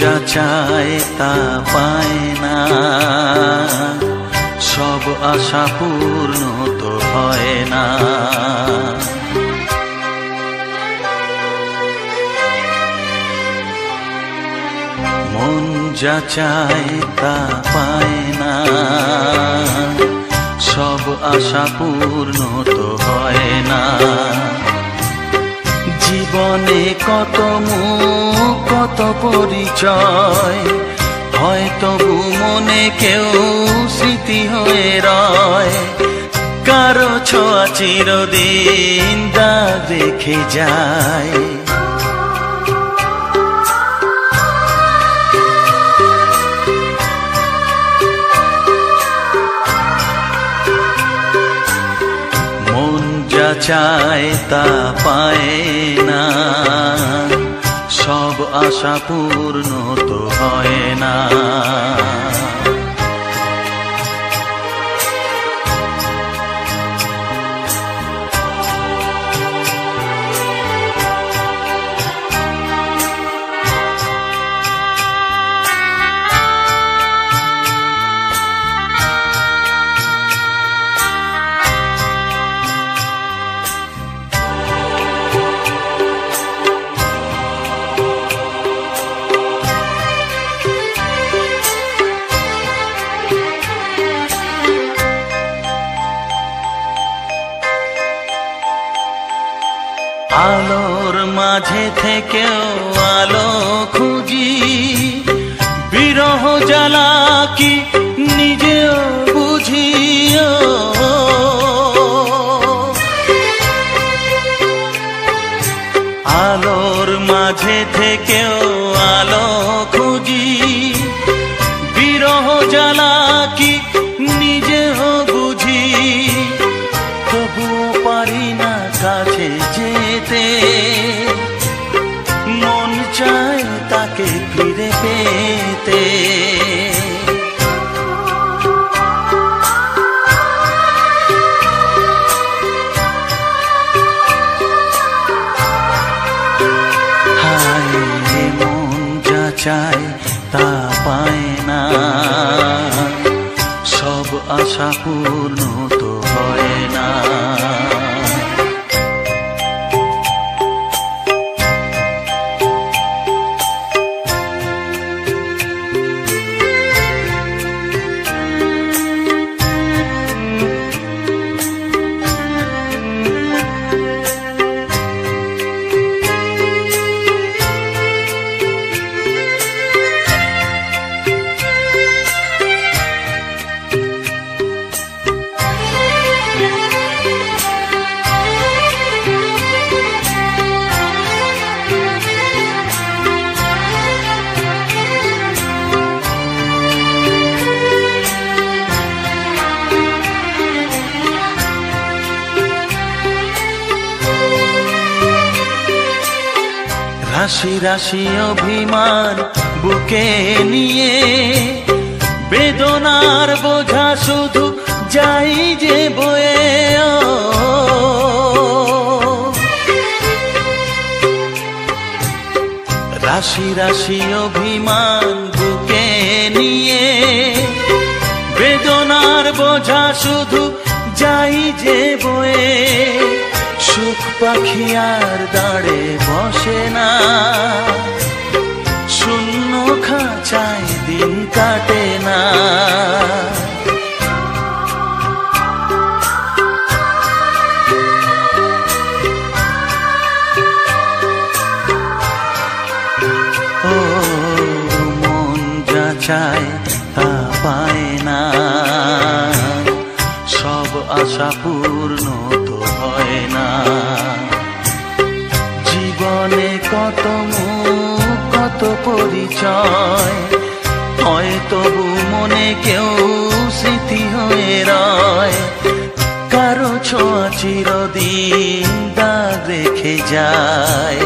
যা চায় তা পায় না, সব আশা পূর্ণ তো হয় না। মন যা চায় তা পায় না, সব আশা পূর্ণ তো হয় না। জীবনে কত মুখ কত পরিচয়, হয়তো মনে কেউ স্মৃতি হয়ে রয়। কারো ছোঁয়া চিরদিন দাগ রেখে যায়। মন যা চায় তা পায় না, সব আশা পূর্ণ তো হয় না। আলোর মাঝে থেকেও আলো খুঁজি, বিরহ জ্বালা কি নিজেও বুঝি। আলোর মাঝে থেকেও আলো খুঁজি, বিরহ জ্বালা কি নিজেও বুঝি। তবুও পারি না কাছে যেতে, মন চায় তাকে ফিরে পেতে। হায় মন যা চায় তা পায় না, সব আশা পূর্ণ তো হয় না। রাশি রাশি অভিমান বুকে নিয়ে, বেদনার বোঝা শুধু যাই যে বয়ে। রাশি রাশি অভিমান বুকে নিয়ে, বেদনার বোঝা শুধু যাই যে বয়ে। সুখ পাখি আর দাঁড়ে বসে না, শূন্য খাঁচায় দিন কাটে না। ও মন যা চায় তা পায় না, সব আশা পূর্ণ তো হয় না। জীবনে কত মুখ কত পরিচয়, হয়তো মনে কেউ স্মৃতি হয়ে রয়। কারো ছোঁয়া চিরদিন দাগ রেখে যায়।